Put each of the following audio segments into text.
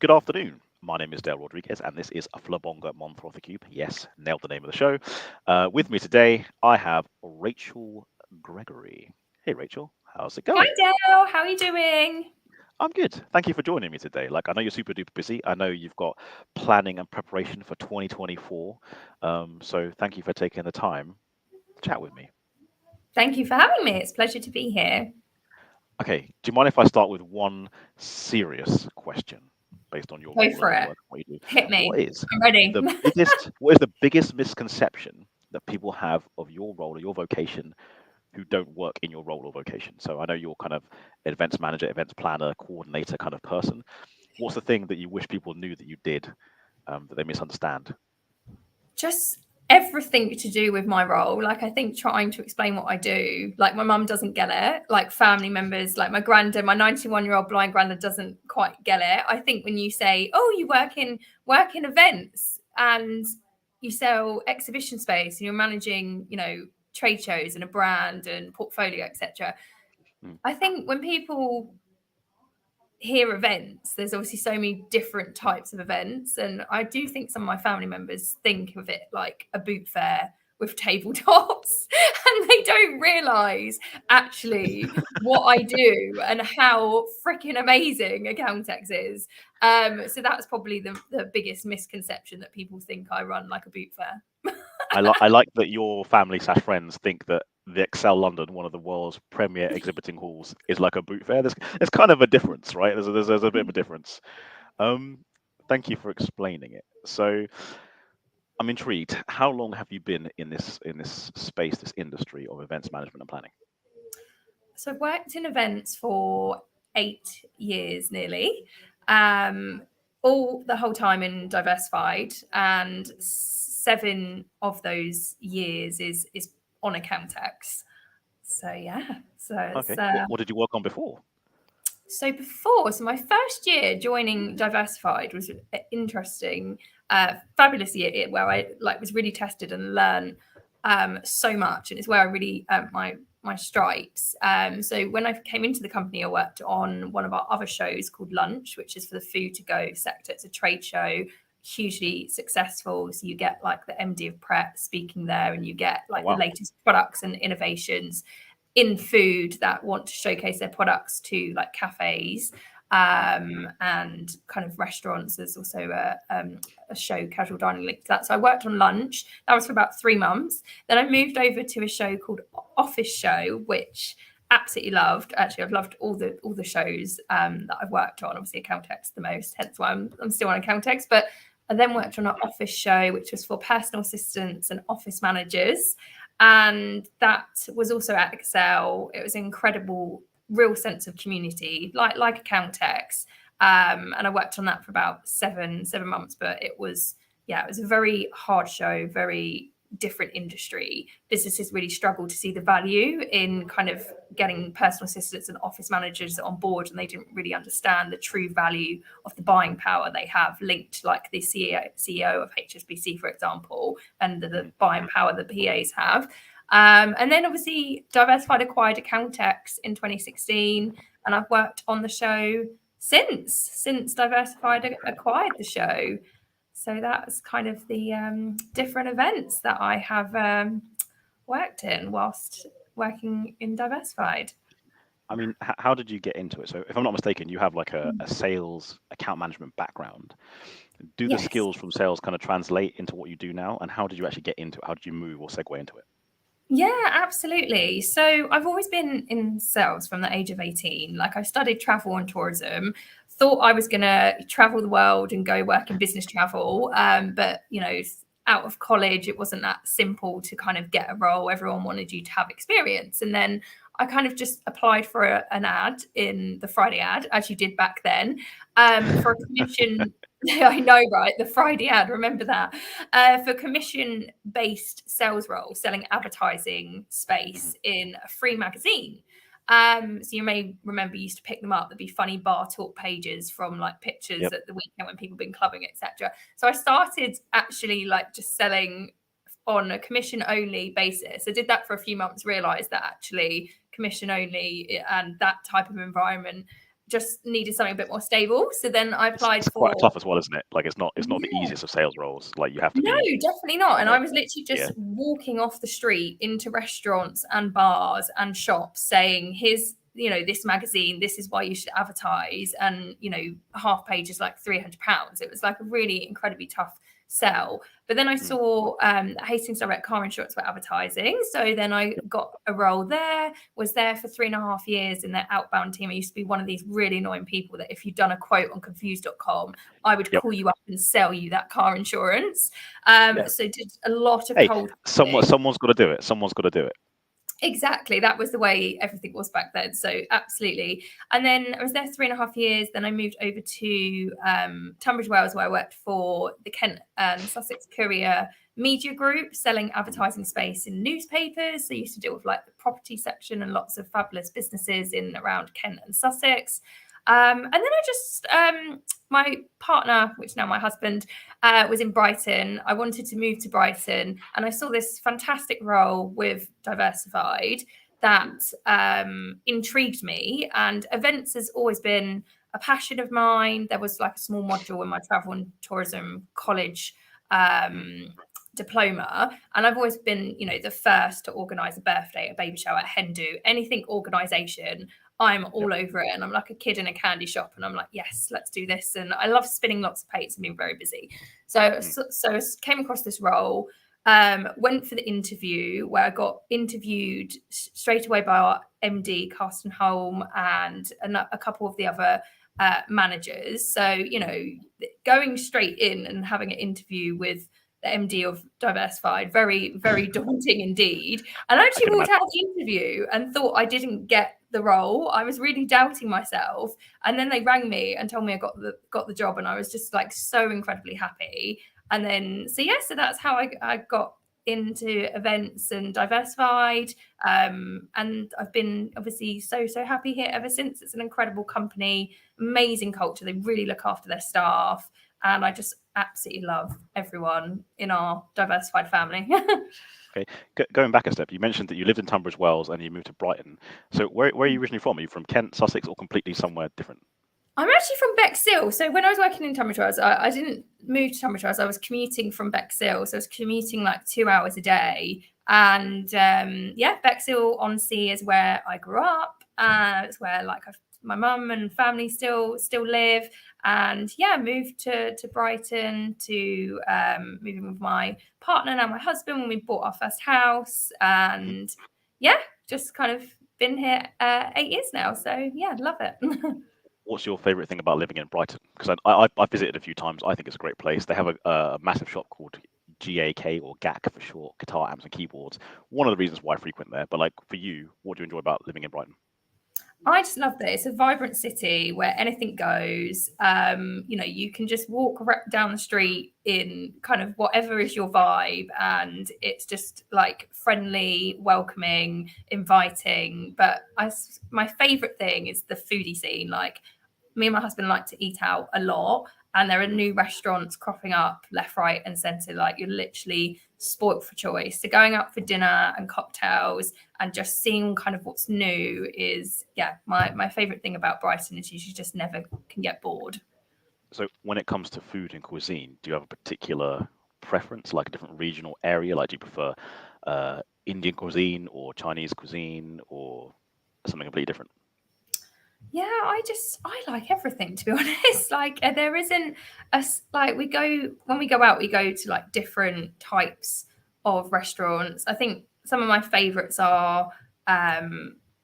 Good afternoon. My name is Dale Rodriguez, and this is Flabonga Monthrothacube. Yes, nailed the name of the show. With me today, I have Rachel Gregory. Hey, Rachel, how's it Hi going? Dale, how are you doing? I'm good. Thank you for joining me today. Like, I know you're super duper busy. I know you've got planning and preparation for 2024. So thank you for taking the time to chat with me. Thank you for having me. It's a pleasure to be here. Okay, do you mind if I start with one serious question based on your Go role and for your it. work and what you do? Hit What me. is I'm ready. what is the biggest misconception that people have of your role or your vocation who don't work in your role or vocation? So I know you're kind of events manager, events planner, coordinator kind of person. What's the thing that you wish people knew that you did that they misunderstand? Just everything to do with my role. Like, I think trying to explain what I do, like, my mum doesn't get it. Like, family members, like my granddad, my 91-year-old blind granddad doesn't quite get it. I think when you say, oh, you work in events and you sell exhibition space and you're managing, trade shows and a brand and portfolio, etc. Mm. I think when people hear events, there's obviously so many different types of events, and I do think some of my family members think of it like a boot fair with tabletops and they don't realize actually what I do and how freaking amazing Accountex is. So that's probably the biggest misconception, that people think I run like a boot fair. I like that your family slash friends think that the Excel London, one of the world's premier exhibiting halls, is like a boot fair. There's kind of a difference, right? There's a bit of a difference. Um, Thank you for explaining it. So I'm intrigued. How long have you been in this space, this industry of events management and planning? So I've worked in events for 8 years nearly, um, all the whole time in Diversified, and 7 of those years is on Accountex. So yeah, so it's Okay. What did you work on before? so my first year joining Diversified was an interesting, fabulous year where I was really tested and learned so much, and it's where I really earned my stripes. So when I came into the company, I worked on one of our other shows called Lunch, which is for the food to go sector. It's a trade show, hugely successful. So you get like the MD of Pret speaking there, and you get Oh, like the wow. latest products and innovations in food that want to showcase their products to like cafes and kind of restaurants. There's also a show, casual dining, linked to that. So I worked on Lunch. That was for about 3 months. Then I moved over to a show called Office Show, which absolutely loved. Actually, I've loved all the shows that I've worked on. Obviously, Accountex the most, hence why I'm still on Accountex. But I then worked on an office show, which was for personal assistants and office managers. And that was also at Excel. It was an incredible, real sense of community, like Accountex. And I worked on that for about seven months. But it was a very hard show, very different industry. Businesses really struggled to see the value in kind of getting personal assistants and office managers on board, and they didn't really understand the true value of the buying power they have linked to like the CEO of HSBC, for example, and the buying power that PAs have. And then obviously Diversified acquired Accountex in 2016, and I've worked on the show since Diversified acquired the show. So that's kind of the different events that I have worked in whilst working in Diversified. I mean, how did you get into it? So, if I'm not mistaken, you have like a sales account management background. Do the Yes. skills from sales kind of translate into what you do now? And how did you actually get into it? How did you move or segue into it? Yeah, absolutely. So I've always been in sales from the age of 18. Like, I studied travel and tourism, thought I was going to travel the world and go work in business travel. But, out of college, it wasn't that simple to kind of get a role. Everyone wanted you to have experience. And then I kind of just applied for an ad in the Friday ad, as you did back then, for a commission. I know, right? The Friday ad, remember that? For commission-based sales role, selling advertising Mhm. space in a free magazine. So you may remember, you used to pick them up. There'd be funny bar talk pages from like pictures Yep. at the weekend when people have been clubbing, etc. So I started actually like just selling on a commission only basis. I did that for a few months, realized that actually commission only and that type of environment just needed something a bit more stable. So then I applied It's quite for. tough as well, isn't it? Like it's not the Yeah. easiest of sales roles. Like you have to No, be, definitely not. And know, I was literally yeah, just walking off the street into restaurants and bars and shops saying, here's, this magazine, this is why you should advertise. And, half page is like £300. It was like a really incredibly tough sell. But then I saw Hastings Direct Car Insurance were advertising. So then I got a role there, was there for 3.5 years in their outbound team. I used to be one of these really annoying people that if you'd done a quote on confused.com, I would call you up and sell you that car insurance. So did a lot of cold calling. Someone's got to do it. Someone's got to do it. Exactly. That was the way everything was back then. So absolutely. And then I was there 3.5 years. Then I moved over to Tunbridge Wells, where I worked for the Kent and Sussex Courier Media Group, selling advertising space in newspapers. So I used to deal with like the property section and lots of fabulous businesses in around Kent and Sussex. And then I just, my partner, which now my husband, was in Brighton. I wanted to move to Brighton, and I saw this fantastic role with Diversified that intrigued me. And events has always been a passion of mine. There was like a small module in my travel and tourism college diploma, and I've always been, the first to organise a birthday, a baby shower, a hen do, anything organisation. I'm all over it, and I'm like a kid in a candy shop, and I'm like, yes, let's do this. And I love spinning lots of plates and being very busy. So I came across this role, went for the interview, where I got interviewed straight away by our MD, Carsten Holm, and a couple of the other managers. So, going straight in and having an interview with the MD of Diversified, very, very daunting indeed. And I actually walked out of the interview and thought I didn't get the role. I was really doubting myself. And then they rang me and told me I got the job, and I was just like so incredibly happy. And then, so that's how I got into events and Diversified. And I've been obviously so happy here ever since. It's an incredible company, amazing culture. They really look after their staff. And I just absolutely love everyone in our Diversified family. Okay, going back a step, you mentioned that you lived in Tunbridge Wells and you moved to Brighton. So where are you originally from? Are you from Kent, Sussex, or completely somewhere different? I'm actually from Bexhill. So when I was working in Tunbridge Wells, I didn't move to Tunbridge Wells. I was commuting from Bexhill. So I was commuting like 2 hours a day. And Bexhill on Sea is where I grew up. It's where my mum and family still live. And moved to Brighton to move in with my partner, now my husband, when we bought our first house. And just kind of been here 8 years now. So love it. What's your favourite thing about living in Brighton? Because I've visited a few times. I think it's a great place. They have a massive shop called GAK, or GAK for short, guitar amps and keyboards. One of the reasons why I frequent there. But like for you, what do you enjoy about living in Brighton? I just love that it's a vibrant city where anything goes. You can just walk down the street in kind of whatever is your vibe, and it's just like friendly, welcoming, inviting. But my favorite thing is the foodie scene. Like, me and my husband like to eat out a lot, and there are new restaurants cropping up left, right, and centre. Like, you're literally spoilt for choice. So going out for dinner and cocktails and just seeing kind of what's new is, my favourite thing about Brighton is you just never can get bored. So when it comes to food and cuisine, do you have a particular preference, like a different regional area? Like, do you prefer Indian cuisine or Chinese cuisine or something completely different? Yeah, I like everything, to be honest. Like, there isn't when we go out, we go to like different types of restaurants. I think some of my favorites are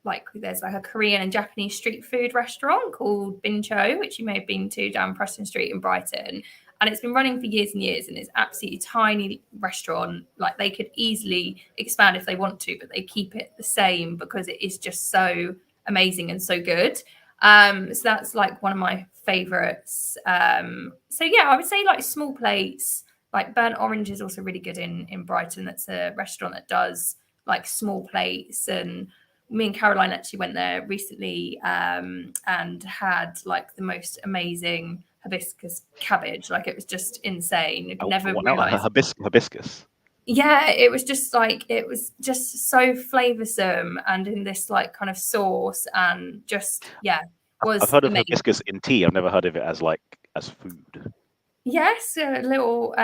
like, there's like a Korean and Japanese street food restaurant called Bincho, which you may have been to down Preston Street in Brighton. And it's been running for years and years, and it's absolutely tiny restaurant. Like, they could easily expand if they want to, but they keep it the same because it is just so amazing and so good. So that's like one of my favorites. I would say like small plates, like Burnt Orange is also really good in Brighton. That's a restaurant that does like small plates, and me and Caroline actually went there recently and had like the most amazing hibiscus cabbage. Like, it was just insane. Never realized. Hibiscus. Yeah, it was just so flavoursome, and in this like kind of sauce, and just I've was heard of amazing. hibiscus in tea. I've never heard of it as food. Yes, a little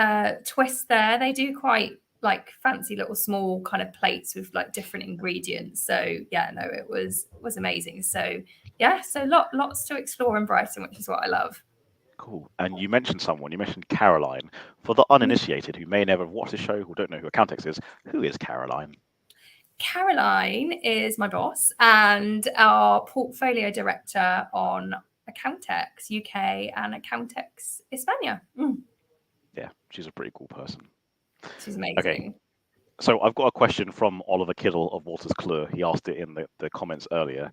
twist there. They do quite like fancy little small kind of plates with like different ingredients. So yeah, no, it was amazing. So yeah, so lots to explore in Brighton, which is what I love. Cool. And you mentioned someone. You mentioned Caroline. For the uninitiated who may never have watched the show, who don't know who Accountex is, who is Caroline? Caroline is my boss and our portfolio director on Accountex UK and Accountex Hispania. Yeah, she's a pretty cool person. She's Okay, amazing. so I've got a question from Oliver Kiddle of Walters Clure. He asked it in the comments earlier,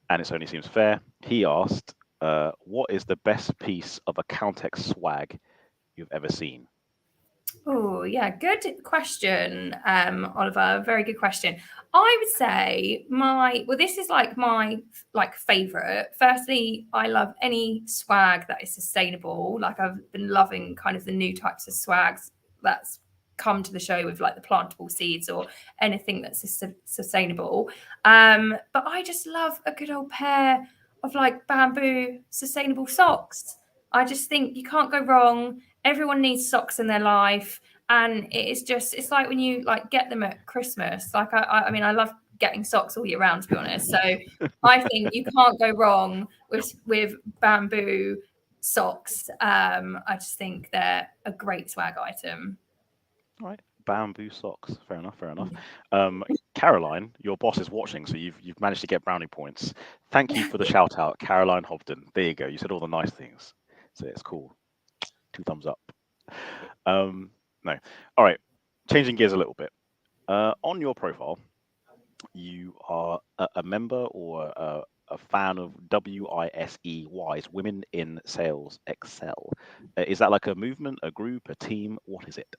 and it only seems fair. He asked, what is the best piece of Accountex swag you've ever seen? Oh, yeah, good question, Oliver. Very good question. I would say this is like my favorite. Firstly, I love any swag that is sustainable. Like I've been loving kind of the new types of swags that's come to the show with like the plantable seeds or anything that's sustainable. But I just love a good old pair of like bamboo sustainable socks. I just think you can't go wrong. Everyone needs socks in their life, and it's like when you like get them at Christmas. Like I mean I love getting socks all year round, to be honest. So I think you can't go wrong with bamboo socks. I just think they're a great swag item. All right, bamboo socks. Fair enough. Fair enough. Caroline, your boss is watching, so you've managed to get brownie points. Thank you for the shout out, Caroline Hobden. There you go. You said all the nice things, so it's cool. 2 thumbs up. No. All right. Changing gears a little bit. On your profile, you are a member or a fan of WISEY's Women in Sales Excel. Is that like a movement, a group, a team? What is it?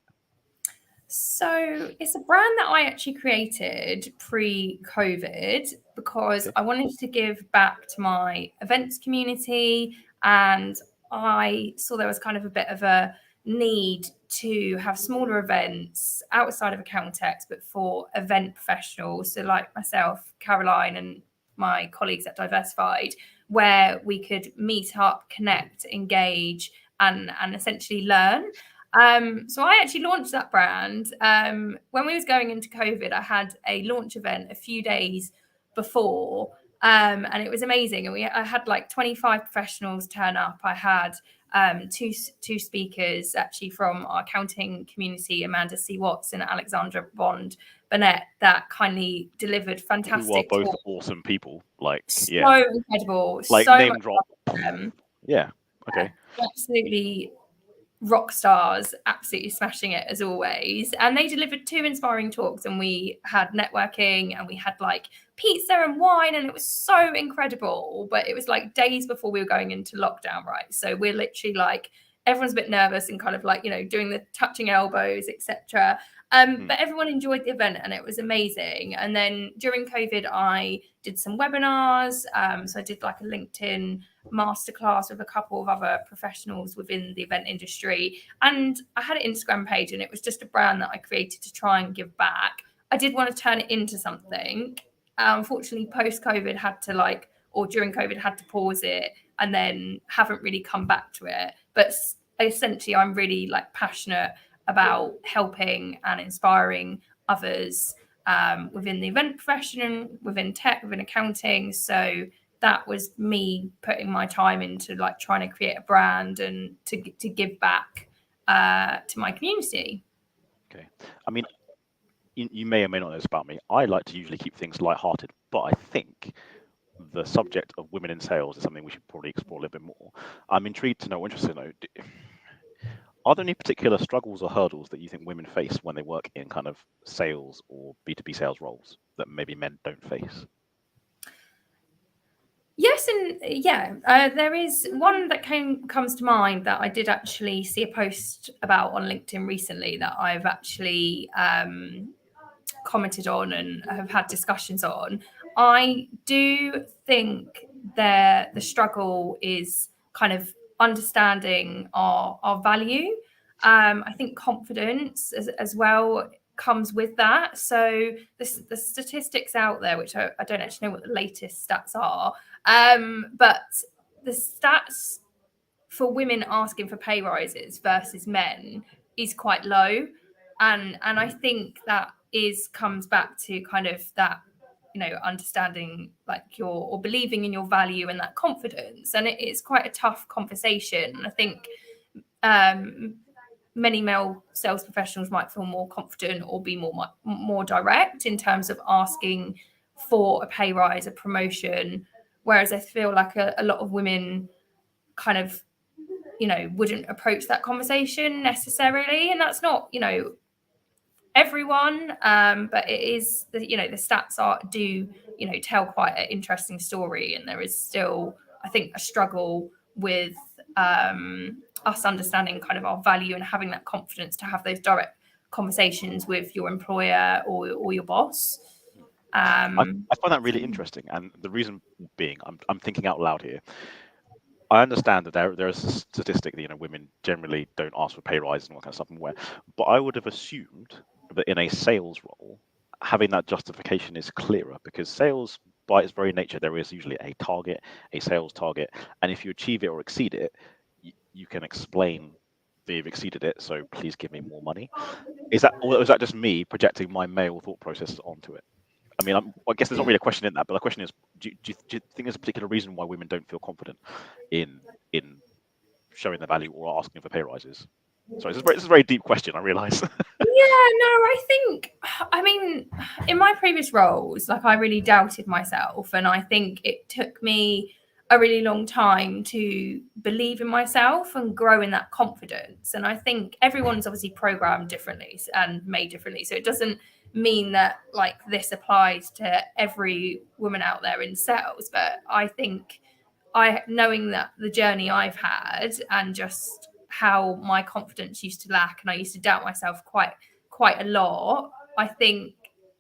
So it's a brand that I actually created pre-COVID because Okay. I wanted to give back to my events community, and I saw there was kind of a bit of a need to have smaller events outside of Accountex, but for event professionals, so like myself, Caroline, and my colleagues at Diversified, where we could meet up, connect, engage, and essentially learn. So I actually launched that brand. When we was going into COVID, I had a launch event a few days before, and it was amazing. And I had like 25 professionals turn up. I had two speakers actually from our accounting community, Amanda C. Watts and Alexandra Bond Burnett, that kindly delivered Who are fantastic both talk. awesome people. Like, So yeah, incredible, like so name much drop. love for them. Yeah. Okay. Absolutely rock stars, absolutely smashing it as always. And they delivered 2 inspiring talks, and we had networking and we had like pizza and wine, and it was so incredible. But it was like days before we were going into lockdown, right? So we're literally like, everyone's a bit nervous and kind of like, doing the touching elbows, etc. But everyone enjoyed the event and it was amazing. And then during COVID, I did some webinars. So I did like a LinkedIn masterclass with a couple of other professionals within the event industry. And I had an Instagram page, and it was just a brand that I created to try and give back. I did want to turn it into something. Unfortunately, post COVID during COVID had to pause it, and then haven't really come back to it. But essentially, I'm really like passionate about helping and inspiring others within the event profession, within tech, within accounting. So that was me putting my time into like trying to create a brand and to give back to my community. Okay. I mean, you may or may not know this about me. I like to usually keep things light-hearted, but I think the subject of women in sales is something we should probably explore a little bit more. I'm intrigued to know, interested to know, are there any particular struggles or hurdles that you think women face when they work in kind of sales or B2B sales roles that maybe men don't face? Yes, and yeah, there is one that comes to mind that I did actually see a post about on LinkedIn recently that I've actually commented on and have had discussions on. I do think the struggle is kind of understanding our value. I think confidence as well comes with that. So the statistics out there, which I don't actually know what the latest stats are, but the stats for women asking for pay rises versus men is quite low, and I think that comes back to kind of that, you know, understanding like or believing in your value and that confidence, and it's quite a tough conversation. I think many male sales professionals might feel more confident or be more direct in terms of asking for a pay rise, a promotion, whereas I feel like a lot of women kind of, you know, wouldn't approach that conversation necessarily. And that's not, you know, everyone, but it is, you know, the stats do, you know, tell quite an interesting story, and there is still, I think, a struggle with us understanding kind of our value and having that confidence to have those direct conversations with your employer or your boss. I find that really interesting, and the reason being, I'm thinking out loud here. I understand that there is a statistic that, you know, women generally don't ask for pay rises and all that kind of stuff, and where, but I would have assumed that in a sales role, having that justification is clearer, because sales, by its very nature, there is usually a target, a sales target, and if you achieve it or exceed it, you can explain that you've exceeded it. So please give me more money. Is that, or is that just me projecting my male thought process onto it? I mean, I guess there's not really a question in that, but the question is, do you think there's a particular reason why women don't feel confident in showing their value or asking for pay rises? Sorry, this is a very deep question, I realise. Yeah, no, I mean, in my previous roles, like, I really doubted myself, and I think it took me a really long time to believe in myself and grow in that confidence. And I think everyone's obviously programmed differently and made differently, so it doesn't mean that like this applies to every woman out there in sales. But I think knowing that the journey I've had and just how my confidence used to lack, and I used to doubt myself quite a lot, I think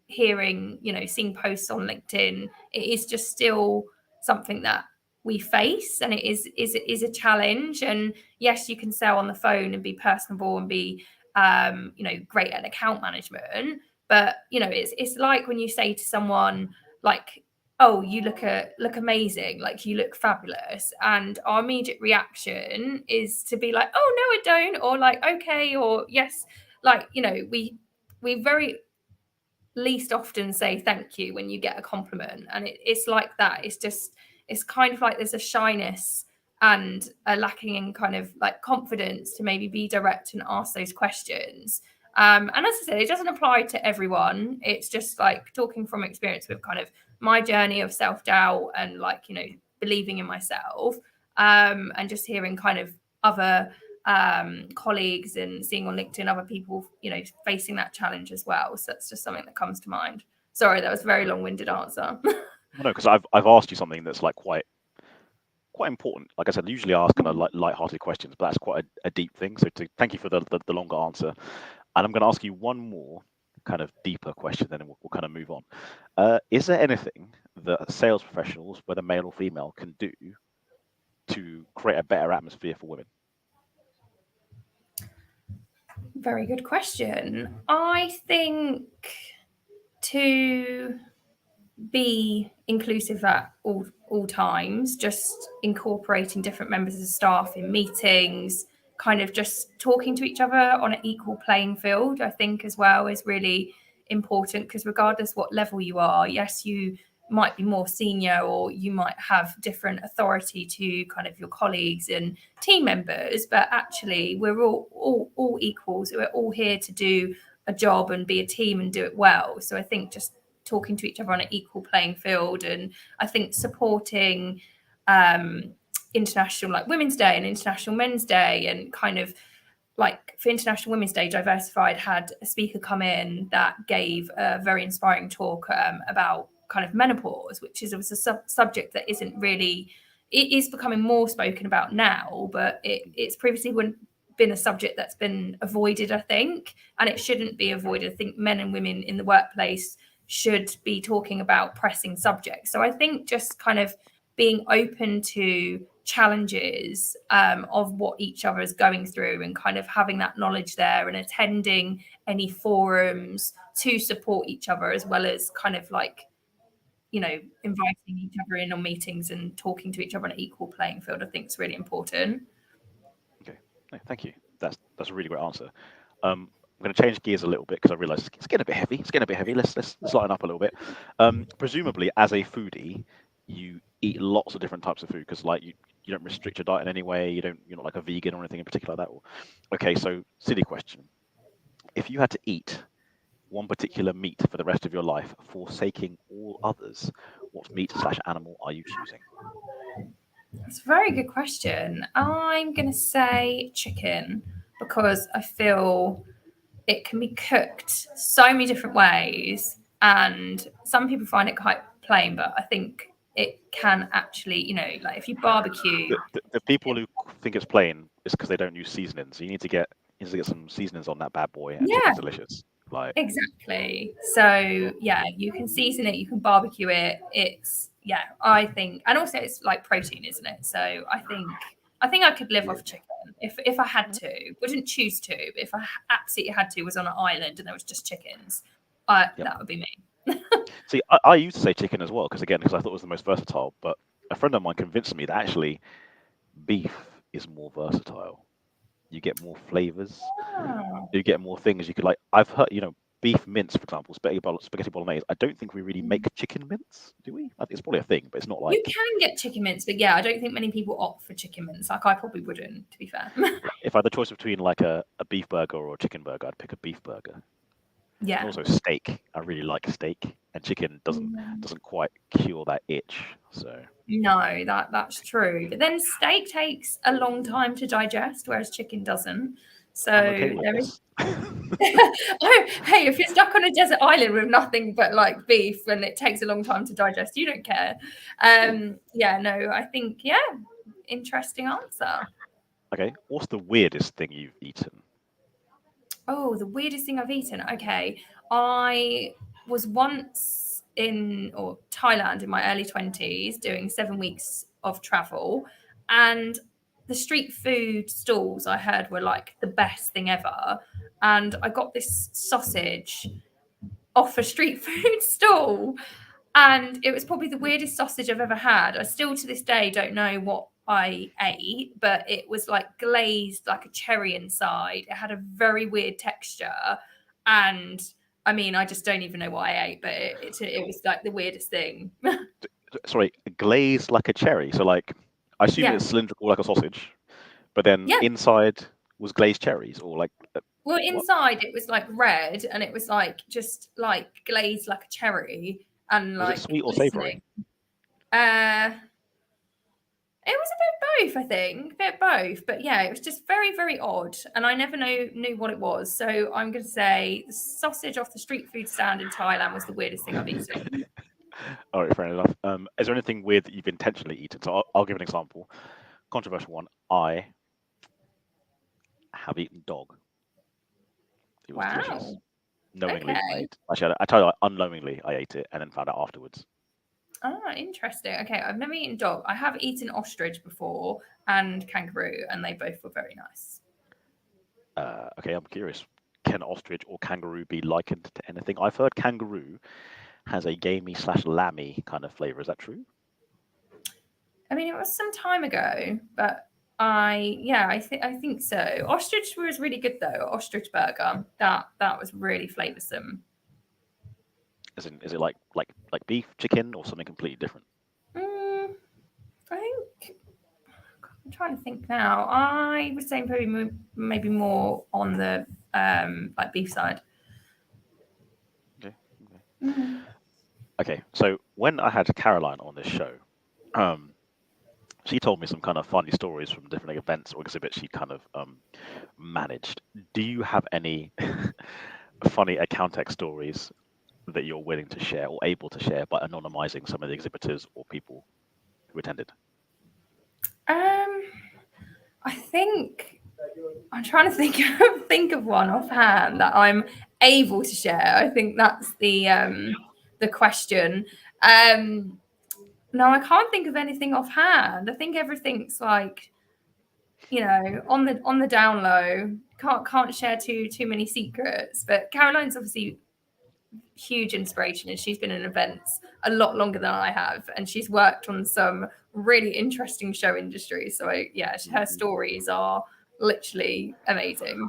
hearing, you know, seeing posts on LinkedIn, it is just still something that we face, and it is a challenge. And yes, you can sell on the phone and be personable and be you know, great at account management, but you know, it's like when you say to someone like, oh, you look amazing, like you look fabulous, and our immediate reaction is to be like, oh no, I don't, or like, okay, or yes, like, you know, we very least often say thank you when you get a compliment, and it's like that. It's kind of like there's a shyness and a lacking in kind of like confidence to maybe be direct and ask those questions. And as I said, it doesn't apply to everyone. It's just like talking from experience with kind of my journey of self-doubt and like, you know, believing in myself, and just hearing kind of other colleagues and seeing on LinkedIn other people, you know, facing that challenge as well. So that's just something that comes to mind. Sorry, that was a very long-winded answer. No, because I've asked you something that's like quite important. Like I said, I usually ask kind of like light-hearted questions, but that's quite a deep thing. So thank you for the longer answer. And I'm going to ask you one more kind of deeper question, then we'll kind of move on. Is there anything that sales professionals, whether male or female, can do to create a better atmosphere for women? Very good question. I think to be inclusive at all times, just incorporating different members of staff in meetings, kind of just talking to each other on an equal playing field, I think as well is really important, because regardless what level you are, yes, you might be more senior or you might have different authority to kind of your colleagues and team members, but actually we're all equals. We're all here to do a job and be a team and do it well. So I think just talking to each other on an equal playing field, and I think supporting International like Women's Day and International Men's Day, and kind of like for International Women's Day, Diversified had a speaker come in that gave a very inspiring talk about kind of menopause, which is a subject that isn't really, it is becoming more spoken about now, but it's previously been a subject that's been avoided, I think, and it shouldn't be avoided. I think men and women in the workplace should be talking about pressing subjects. So I think just kind of being open to challenges of what each other is going through, and kind of having that knowledge there, and attending any forums to support each other, as well as kind of like, you know, inviting each other in on meetings and talking to each other on an equal playing field, I think is really important. Okay, no, thank you. That's a really great answer. I'm going to change gears a little bit because I realise it's getting a bit heavy. It's getting a bit heavy. Let's lighten up a little bit. Presumably, as a foodie, you eat lots of different types of food because, like, you don't restrict your diet in any way. You're not like a vegan or anything in particular like that. Okay, so silly question: if you had to eat one particular meat for the rest of your life, forsaking all others, what meat/animal are you choosing? That's a very good question. I'm going to say chicken, because I feel it can be cooked so many different ways, and some people find it quite plain, but I think it can actually, you know, like if you barbecue. The people who think it's plain is because they don't use seasonings. You need to get some seasonings on that bad boy, and Yeah, chicken's delicious. Like, exactly. So yeah, you can season it, you can barbecue it. It's, yeah, I think, and also it's like protein, isn't it? So I think I could live yeah. off chicken if I had to. Wouldn't choose to, but if I absolutely had to, was on an island and there was just chickens, Yep. that would be me. See, I used to say chicken as well because I thought it was the most versatile. But a friend of mine convinced me that actually beef is more versatile. You get more flavors. Wow. You get more things. You could, like, I've heard, beef mince, for example, spaghetti bolognese. I don't think we really make chicken mince, do we? I think it's probably a thing, but it's not You like, can get chicken mince, but yeah, I don't think many people opt for chicken mince. Like I probably wouldn't, to be fair. if I had the choice between like a beef burger or a chicken burger, I'd pick a beef burger. Yeah. And also steak. I really like steak, and chicken doesn't quite cure that itch. So No, that's true. But then steak takes a long time to digest, whereas chicken doesn't. So I'm okay with there is. this. Oh, hey, if you're stuck on a desert island with nothing but like beef and it takes a long time to digest, you don't care. Yeah, no, I think, yeah, interesting answer. Okay, what's the weirdest thing you've eaten? Oh, the weirdest thing I've eaten. Okay. I was once in Thailand in my early 20s doing 7 weeks of travel, and the street food stalls I heard were like the best thing ever. And I got this sausage off a street food stall, and it was probably the weirdest sausage I've ever had. I still to this day don't know what I ate, but it was like glazed like a cherry inside. It had a very weird texture, and I mean, I just don't even know what I ate, but it was like the weirdest thing. Sorry, glazed like a cherry. So, like, I assume Yeah, it's cylindrical like a sausage, but then yeah. inside was glazed cherries, or like, Well, what? inside it was like red, and it was like just like glazed like a cherry and Was it like sweet or glistening. savoury? It was a bit both, I think, a bit both. But yeah, it was just very, very odd, and I never knew what it was. So I'm going to say the sausage off the street food stand in Thailand was the weirdest thing I've eaten. All right, fair enough. Is there anything weird that you've intentionally eaten? So I'll give an example. Controversial one. I have eaten dog. It was delicious. Wow. Knowingly, I Okay. ate. Actually, I tell you, unknowingly, I ate it and then found out afterwards. Interesting. Okay, I've never eaten dog. I have eaten ostrich before and kangaroo, and they both were very nice. Okay, I'm curious. Can ostrich or kangaroo be likened to anything? I've heard kangaroo has a gamey/lammy kind of flavor. Is that true? I mean, it was some time ago, but I think so. Ostrich was really good though. Ostrich burger that was really flavoursome. As in, is it like beef, chicken, or something completely different? Mm, I think I'm trying to think now. I would say probably maybe more on the like beef side. Okay. Okay. Mm. Okay. So when I had Caroline on this show, um, she told me some kind of funny stories from different events or exhibits she kind of managed. Do you have any funny account stories that you're willing to share or able to share by anonymizing some of the exhibitors or people who attended? Um, I think I'm trying to think of one offhand that I'm able to share. I think that's the question. Um, No, I can't think of anything offhand. I think everything's like, on the down low. Can't share too many secrets. But Caroline's obviously huge inspiration, and she's been in events a lot longer than I have, and she's worked on some really interesting show industries. So her stories are literally amazing.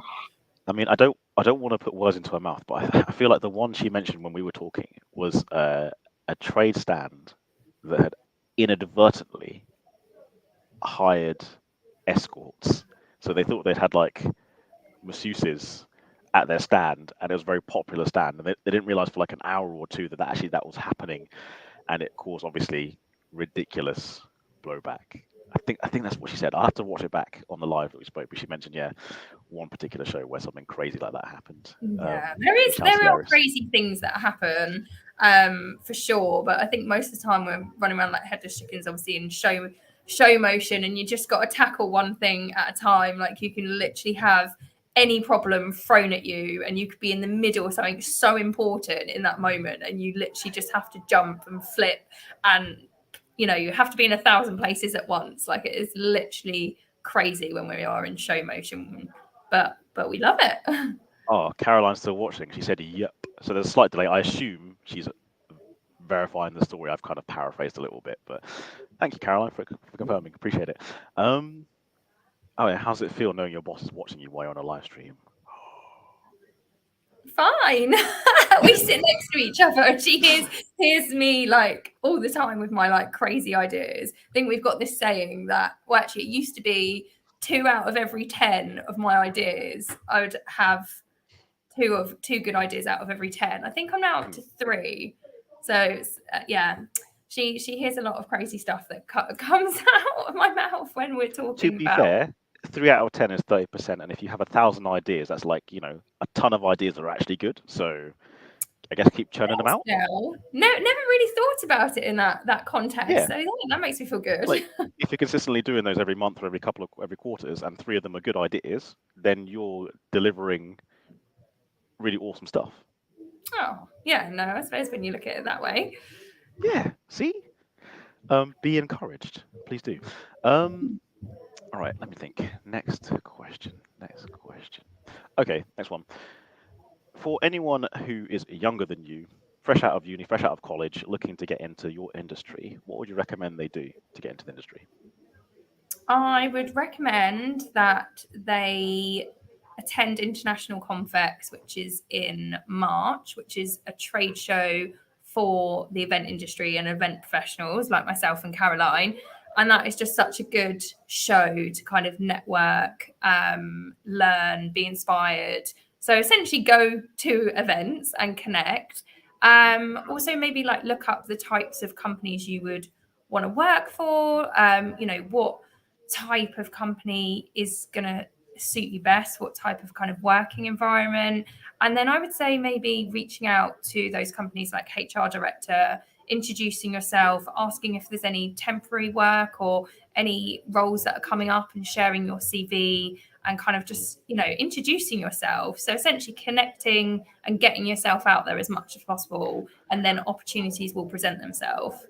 I mean, I don't want to put words into her mouth, but I feel like the one she mentioned when we were talking was a trade stand that had inadvertently hired escorts. So they thought they'd had like masseuses at their stand, and it was a very popular stand, and they didn't realize for like an hour or two that was happening, and it caused obviously ridiculous blowback. I think that's what she said. I'll have to watch it back on the live that we spoke, but she mentioned one particular show where something crazy like that happened. Yeah, Which sounds there are hilarious. crazy things that happen, for sure. But I think most of the time we're running around like headless chickens, obviously in show motion, and you just got to tackle one thing at a time. Like you can literally have any problem thrown at you, and you could be in the middle of something so important in that moment, and you literally just have to jump and flip, and you have to be in 1,000 places at once. Like it is literally crazy when we are in show motion, but we love it. Oh, Caroline's still watching. She said, "Yep." So there's a slight delay. I assume she's verifying the story. I've kind of paraphrased a little bit, but thank you, Caroline, for confirming. Appreciate it. Oh yeah, how's it feel knowing your boss is watching you while you're on a live stream? Fine. We sit next to each other, and she hears me like all the time with my like crazy ideas. I think we've got this saying that, well, actually it used to be 2 out of every 10 of my ideas I would have two good ideas out of every 10. I think I'm now up to 3. So yeah, she hears a lot of crazy stuff that comes out of my mouth when we're To talking be about. fair, 3 out of 10 is 30%, and if you have 1,000 ideas, that's like a ton of ideas that are actually good. So I guess keep churning them out. No, never really thought about it in that context. Yeah, So yeah, that makes me feel good. like if you're consistently doing those every month or every quarters, and 3 of them are good ideas, then you're delivering really awesome stuff. Oh, yeah, no, I suppose when you look at it that way. Yeah, see? Be encouraged. Please do. All right, let me think. Next question. Okay, next one. For anyone who is younger than you, fresh out of uni, fresh out of college, looking to get into your industry, what would you recommend they do to get into the industry? I would recommend that they attend International Confex, which is in March, which is a trade show for the event industry and event professionals like myself and Caroline. And that is just such a good show to kind of network, learn, be inspired. So essentially go to events and connect. Also maybe like look up the types of companies you would want to work for, what type of company is going to suit you best, what type of kind of working environment. And then I would say maybe reaching out to those companies like HR director, introducing yourself, asking if there's any temporary work or any roles that are coming up, and sharing your CV, and kind of just introducing yourself. So essentially connecting and getting yourself out there as much as possible, and then opportunities will present themselves.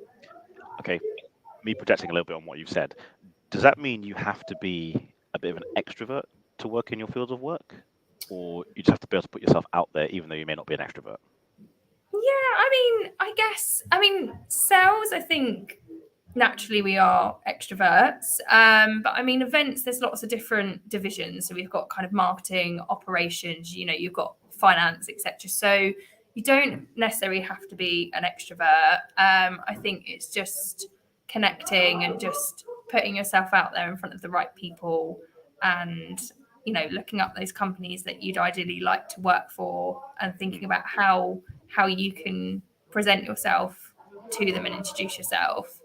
Okay, me projecting a little bit on what you've said. Does that mean you have to be a bit of an extrovert to work in your field of work? Or you just have to be able to put yourself out there even though you may not be an extrovert? Yeah, I mean, sales, I think naturally we are extroverts. But I mean, events, there's lots of different divisions. So we've got kind of marketing, operations, you've got finance, etc. So you don't necessarily have to be an extrovert. I think it's just connecting and just putting yourself out there in front of the right people, and looking up those companies that you'd ideally like to work for, and thinking about how you can present yourself to them and introduce yourself.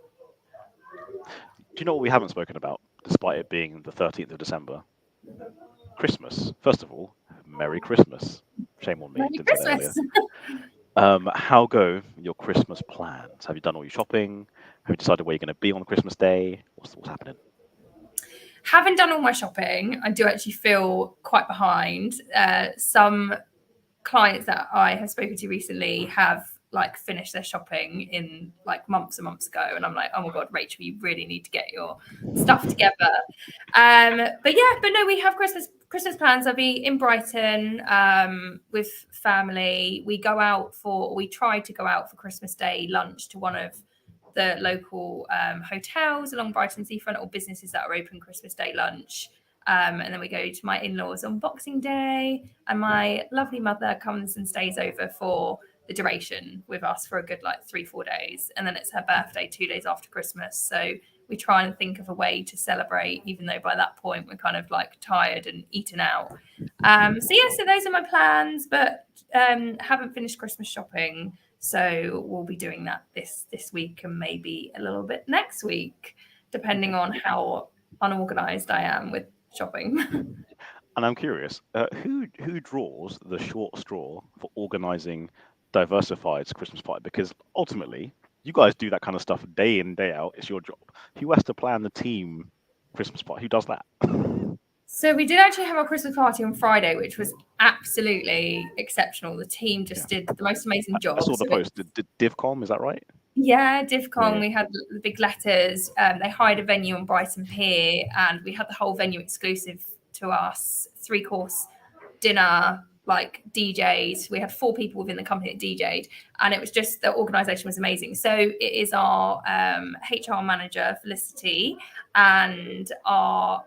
Do you know what we haven't spoken about, despite it being the 13th of December? Christmas. First of all, Merry Christmas. Shame on me, Merry didn't say that Christmas. earlier. How go your Christmas plans? Have you done all your shopping? Have you decided where you're going to be on Christmas Day? What's happening? Haven't done all my shopping. I do actually feel quite behind. Some clients that I have spoken to recently have like finished their shopping in like months and months ago, and I'm like, oh my god, Rachel, you really need to get your stuff together. But no, we have Christmas plans. I'll be in Brighton with family. We try to go out for Christmas Day lunch to one of the local hotels along Brighton seafront, or businesses that are open Christmas Day lunch. And then we go to my in-laws on Boxing Day, and my lovely mother comes and stays over for the duration with us for a good like 3-4 days, and then it's her birthday 2 days after Christmas. So we try and think of a way to celebrate, even though by that point we're kind of like tired and eaten out. So those are my plans, but haven't finished Christmas shopping. So we'll be doing that this week and maybe a little bit next week, depending on how unorganized I am with shopping. And I'm curious, who draws the short straw for organizing Diversified's Christmas party? Because ultimately, you guys do that kind of stuff day in, day out. It's your job. Who has to plan the team Christmas party? Who does that? So we did actually have our Christmas party on Friday, which was absolutely exceptional. The team just did the most amazing job. I saw the post. Did DivCom, is that right? Yeah, DivCon. We had the big letters. They hired a venue on Brighton Pier, and we had the whole venue exclusive to us. 3-course dinner, like DJs. We had 4 people within the company that DJ'd, and it was just, the organisation was amazing. So it is our HR manager, Felicity, and our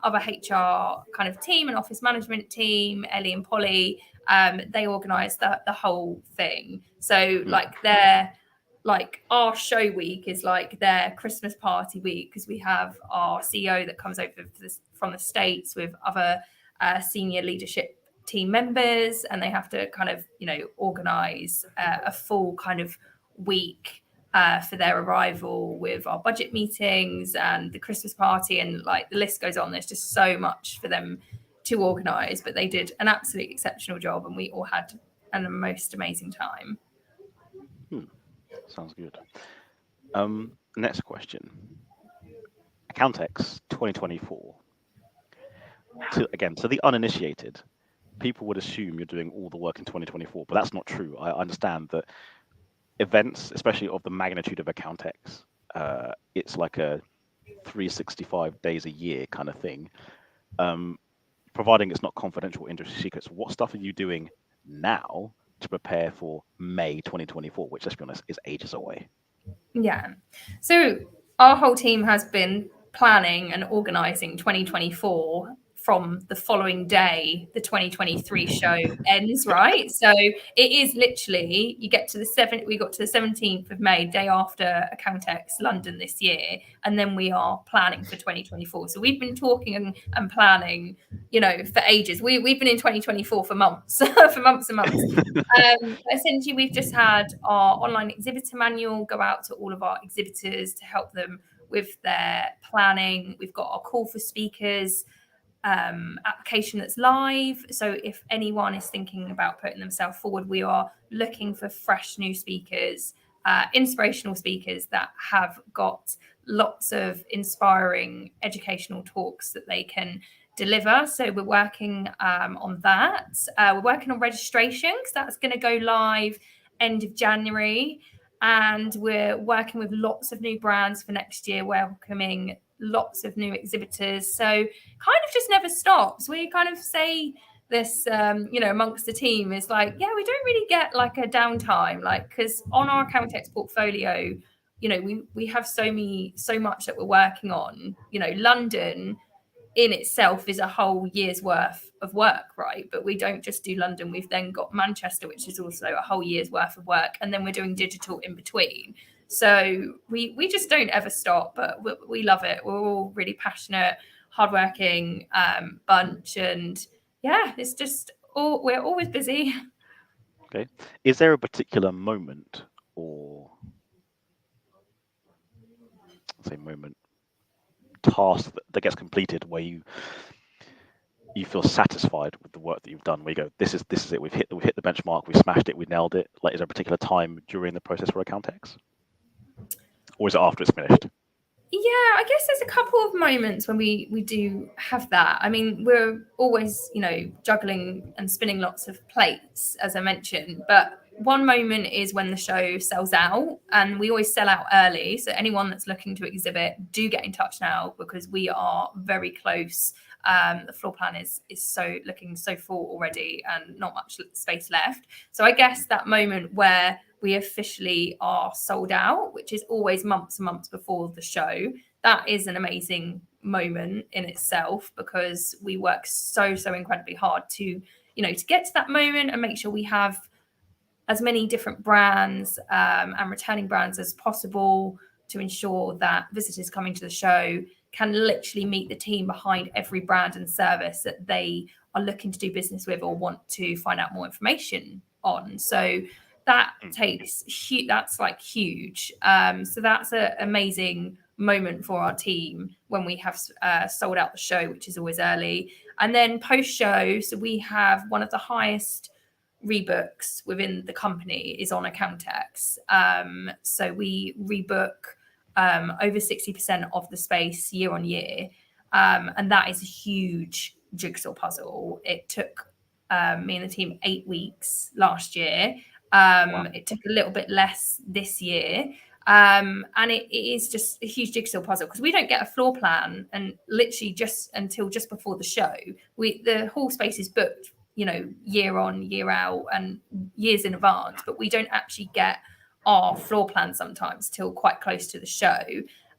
other HR kind of team and office management team, Ellie and Polly. They organised the whole thing. So like our show week is like their Christmas party week, because we have our CEO that comes over from the States with other senior leadership team members, and they have to kind of, organize a full kind of week for their arrival, with our budget meetings and the Christmas party, and like the list goes on. There's just so much for them to organize, but they did an absolutely exceptional job, and we all had a most amazing time. Sounds good. Next question. Accountex 2024. To the uninitiated, people would assume you're doing all the work in 2024, but that's not true. I understand that events, especially of the magnitude of Accountex, it's like a 365 days a year kind of thing. Providing it's not confidential industry secrets, what stuff are you doing now to prepare for May 2024, which, let's be honest, is ages away? Yeah. So our whole team has been planning and organising 2024 from the following day the 2023 show ends, right? So it is literally, we got to the 17th of May, day after Accountex London this year, and then we are planning for 2024. So we've been talking and planning, for ages. We've been in 2024 for months, for months and months. Essentially, we've just had our online exhibitor manual go out to all of our exhibitors to help them with their planning. We've got our call for speakers application that's live. So if anyone is thinking about putting themselves forward, we are looking for fresh new speakers, inspirational speakers that have got lots of inspiring educational talks that they can deliver. So we're working on that. We're working on registration, because that's going to go live end of January. And we're working with lots of new brands for next year, welcoming lots of new exhibitors. So kind of just never stops. We kind of say this, amongst the team, is like, we don't really get like a downtime, like, because on our Accountex portfolio, we have so much that we're working on. London in itself is a whole year's worth of work, right? But we don't just do London. We've then got Manchester, which is also a whole year's worth of work, and then we're doing digital in between. So we just don't ever stop, but we love it. We're all really passionate, hardworking bunch, and it's just we're always busy. Okay. Is there a particular moment, or task that gets completed where you feel satisfied with the work that you've done, where you go, this is it, we've hit the benchmark, we smashed it, we nailed it? Like, is there a particular time during the process for Accountex, or is it after it's finished? Yeah, I guess there's a couple of moments when we do have that. I mean, we're always, juggling and spinning lots of plates, as I mentioned, but one moment is when the show sells out, and we always sell out early. So anyone that's looking to exhibit, do get in touch now, because we are very close. The floor plan is looking so full already, and not much space left. So I guess that moment where we officially are sold out, which is always months and months before the show, that is an amazing moment in itself, because we work so incredibly hard to get to that moment and make sure we have as many different brands and returning brands as possible, to ensure that visitors coming to the show can literally meet the team behind every brand and service that they are looking to do business with or want to find out more information on. So that that's like huge. So that's an amazing moment for our team when we have sold out the show, which is always early. And then post show, so we have one of the highest rebooks within the company is on Accountex. So we rebook over 60% of the space year on year. And that is a huge jigsaw puzzle. It took me and the team 8 weeks last year. Wow. It took a little bit less this year. And it is just a huge jigsaw puzzle, because we don't get a floor plan, and literally just until just before the show, the hall space is booked, year on, year out, and years in advance, but we don't actually get our floor plan sometimes till quite close to the show.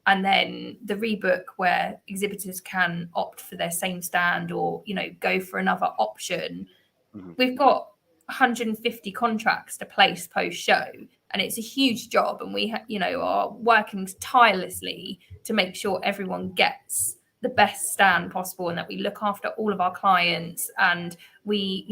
And then the rebook, where exhibitors can opt for their same stand or, go for another option. Mm-hmm. We've got 150 contracts to place post show, and it's a huge job. And we, are working tirelessly to make sure everyone gets the best stand possible, and that we look after all of our clients, and we,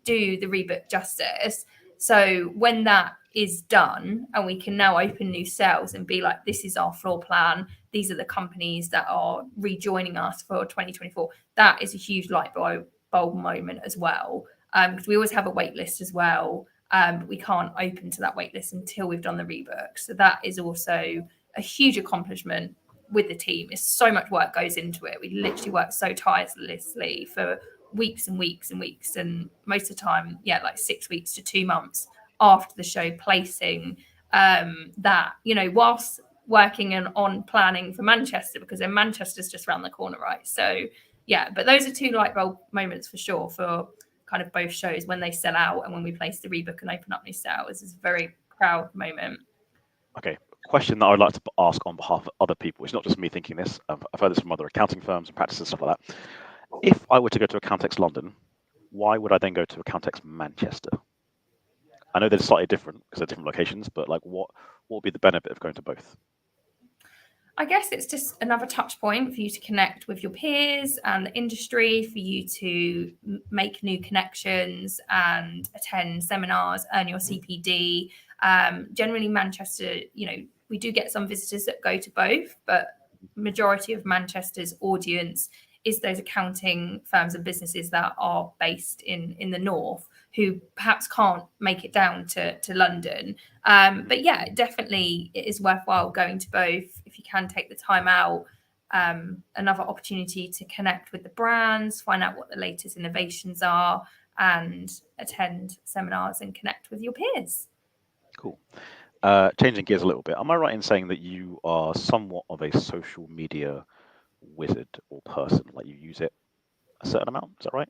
do the rebook justice. So when that is done, and we can now open new sales and be like, this is our floor plan, these are the companies that are rejoining us for 2024, that is a huge light bulb moment as well. Because we always have a wait list as well, but we can't open to that wait list until we've done the rebook. So that is also a huge accomplishment with the team. It's so much work goes into it. We literally work so tirelessly for weeks and weeks and weeks, and most of the time, like 6 weeks to 2 months after the show, placing that, whilst working on planning for Manchester, because then Manchester's just around the corner, right? So but those are 2 light bulb moments for sure, for kind of both shows, when they sell out and when we place the rebook and open up new sales. Is a very proud moment. Okay, question that I would like to ask on behalf of other people. It's not just me thinking this. I've heard this from other accounting firms and practices, stuff like that. If I were to go to Accountex London, why would I then go to Accountex Manchester? I know they're slightly different because they're different locations, but like, what would be the benefit of going to both? I guess it's just another touch point for you to connect with your peers and the industry, for you to make new connections and attend seminars, earn your CPD. Generally, Manchester, we do get some visitors that go to both, but majority of Manchester's audience is those accounting firms and businesses that are based in the north, who perhaps can't make it down to London. But definitely it is worthwhile going to both if you can take the time out. Another opportunity to connect with the brands, find out what the latest innovations are, and attend seminars and connect with your peers. Cool. Changing gears a little bit, am I right in saying that you are somewhat of a social media wizard or person? Like, you use it a certain amount, is that right?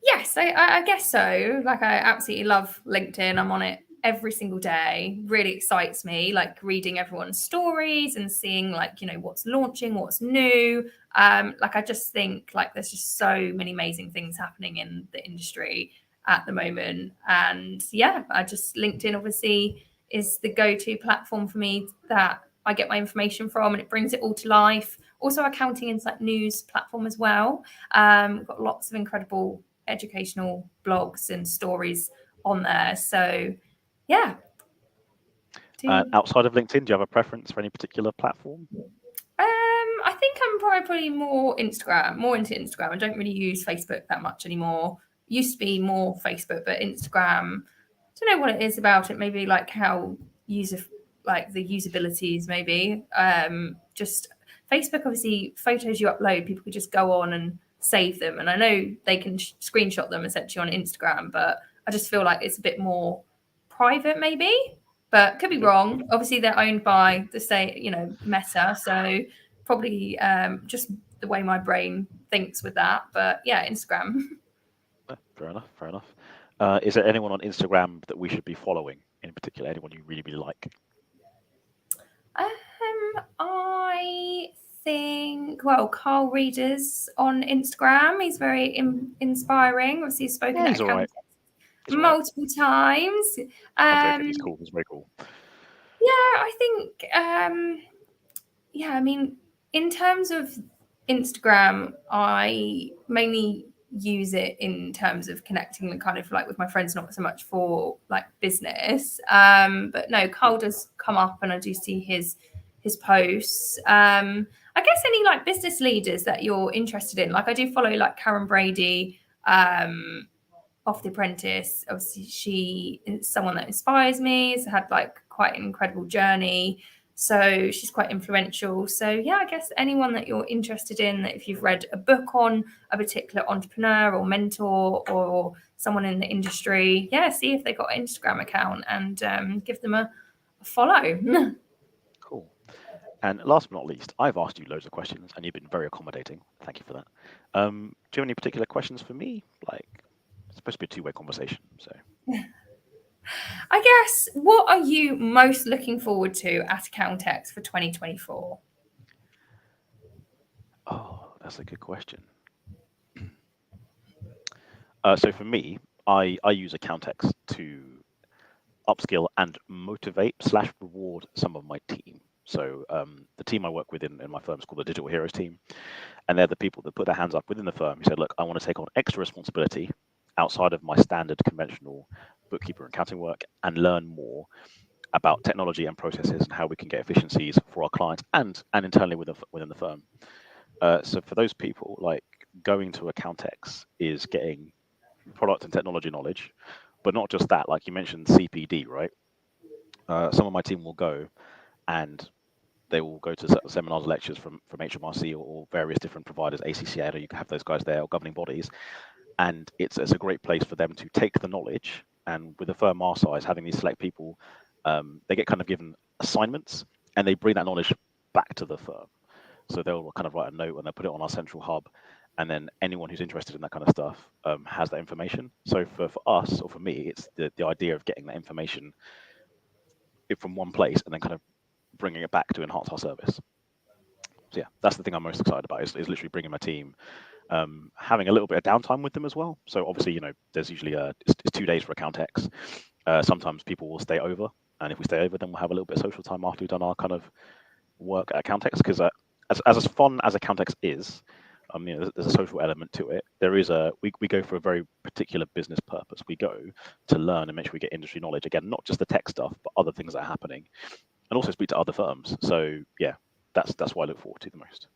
Yes, I guess so. Like, I absolutely love LinkedIn. I'm on it every single day. Really excites me, like reading everyone's stories and seeing, like, what's launching, what's new. Like, I just think, like, there's just so many amazing things happening in the industry at the moment. And LinkedIn obviously is the go-to platform for me that I get my information from, and it brings it all to life. Also, Accounting Insight News platform as well. We've got lots of incredible educational blogs and stories on there. So outside of LinkedIn, do you have a preference for any particular platform? I think I'm probably more into Instagram. I don't really use Facebook that much anymore. Used to be more Facebook, but Instagram, I don't know what it is about it. Maybe like how the usability is, maybe. Just Facebook, obviously, photos you upload, people could just go on and save them, and I know they can screenshot them essentially on Instagram, but I just feel like it's a bit more private, maybe, but could be Okay. wrong. Obviously, they're owned by the state, Meta, so probably just the way my brain thinks with that. But yeah, Instagram. Fair enough. Fair enough. Is there anyone on Instagram that we should be following in particular? Anyone you really, really like? I think, well, Carl Readers on Instagram. He's very inspiring. Obviously, he's spoken Yeah, at he's all right. accounting multiple times. I'm joking. He's cool. He's very cool. Yeah, I think, yeah, I mean, in terms of Instagram, I mainly use it in terms of connecting and kind of like with my friends, not so much for like business. But no, Carl does come up and I do see his posts. I guess any like business leaders that you're interested in, like I do follow like Karen Brady, off The Apprentice. Obviously, she is someone that inspires me. Has had like quite an incredible journey. So she's quite influential. So yeah, I guess anyone that you're interested in, that if you've read a book on a particular entrepreneur or mentor or someone in the industry, yeah, see if they got an Instagram account and give them a follow. Cool. And last but not least, I've asked you loads of questions and you've been very accommodating. Thank you for that. Do you have any particular questions for me? Like, it's supposed to be a two-way conversation, so. I guess, what are you most looking forward to at Accountex for 2024? Oh, that's a good question. So for me, I use Accountex to upskill and motivate/reward some of my team. So the team I work with in my firm is called the Digital Heroes team, and they're the people that put their hands up within the firm who said, look, I want to take on extra responsibility outside of my standard conventional bookkeeper and accounting work and learn more about technology and processes and how we can get efficiencies for our clients and internally within the firm. So for those people, like going to Accountex is getting product and technology knowledge, but not just that. Like you mentioned CPD, right? Some of my team will go and they will go to seminars, lectures from HMRC or various different providers, ACCA, or you can have those guys there, or governing bodies, and it's a great place for them to take the knowledge. And with a firm our size, having these select people, they get kind of given assignments, and they bring that knowledge back to the firm. So they'll kind of write a note and they'll put it on our central hub, and then anyone who's interested in that kind of stuff has that information. So for us, or for me, it's the idea of getting that information from one place and then kind of bringing it back to enhance our service. So yeah, that's the thing I'm most excited about is literally bringing my team, having a little bit of downtime with them as well. So obviously, there's usually it's 2 days for Accountex. Sometimes people will stay over, and if we stay over, then we'll have a little bit of social time after we've done our kind of work at Accountex. Because as fun as Accountex is, there's a social element to it. There is we go for a very particular business purpose. We go to learn and make sure we get industry knowledge. Again, not just the tech stuff, but other things that are happening, and also speak to other firms. So yeah, that's what I look forward to the most.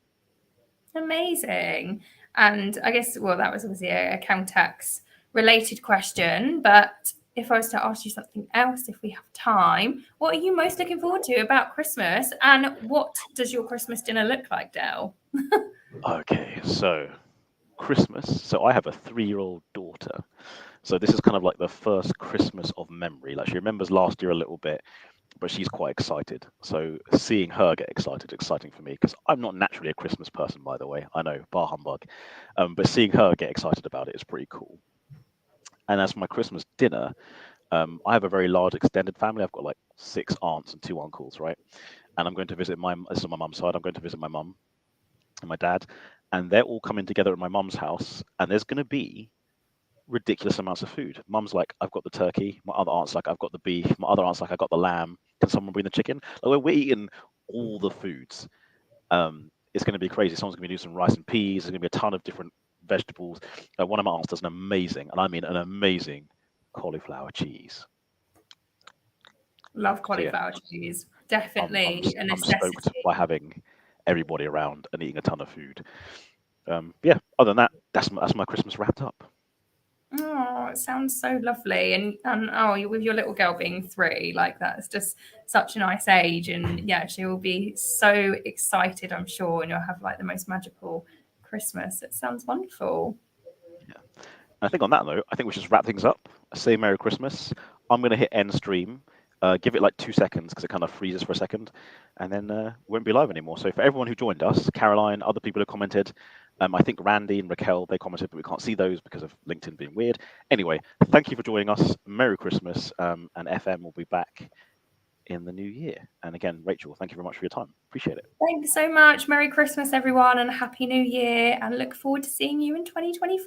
Amazing. And I guess, well, that was obviously a Accountex related question, but if I was to ask you something else, if we have time, what are you most looking forward to about Christmas? And what does your Christmas dinner look like, Dale? Okay, so Christmas. So I have a 3-year-old daughter. So this is kind of like the first Christmas of memory. Like she remembers last year a little bit, but she's quite excited. So seeing her get excited, exciting for me because I'm not naturally a Christmas person, by the way. I know, bar humbug. But seeing her get excited about it is pretty cool. And as for my Christmas dinner, I have a very large extended family. I've got like 6 aunts and 2 uncles, right? And I'm going to visit this is on my mum's side. I'm going to visit my mum and my dad, and they're all coming together at my mum's house. And there's going to be ridiculous amounts of food. Mum's like, I've got the turkey. My other aunt's like, I've got the beef. My other aunt's like, I got the lamb. Can someone bring the chicken? Like, we're eating all the foods. It's going to be crazy. Someone's going to be doing some rice and peas. There's going to be a ton of different vegetables. One of my aunts does an amazing, and I mean an amazing, cauliflower cheese. Love cauliflower cheese. Definitely a I'm necessity. stoked by having everybody around and eating a ton of food. Yeah, other than that, that's my Christmas wrapped up. Oh, it sounds so lovely. And oh, with your little girl being 3, like that's just such a nice age. And yeah, she will be so excited, I'm sure, and you'll have like the most magical Christmas. It sounds wonderful. Yeah. And I think on that note, I think we should just wrap things up. say Merry Christmas. I'm going to hit end stream. Give it like 2 seconds because it kind of freezes for a second, and then won't be live anymore. So for everyone who joined us, Caroline, other people who commented, I think Randy and Raquel, they commented, but we can't see those because of LinkedIn being weird. Anyway, thank you for joining us. Merry Christmas, and FM will be back in the new year. And again, Rachel, thank you very much for your time. Appreciate it. Thanks so much. Merry Christmas, everyone, and Happy New Year. And look forward to seeing you in 2024.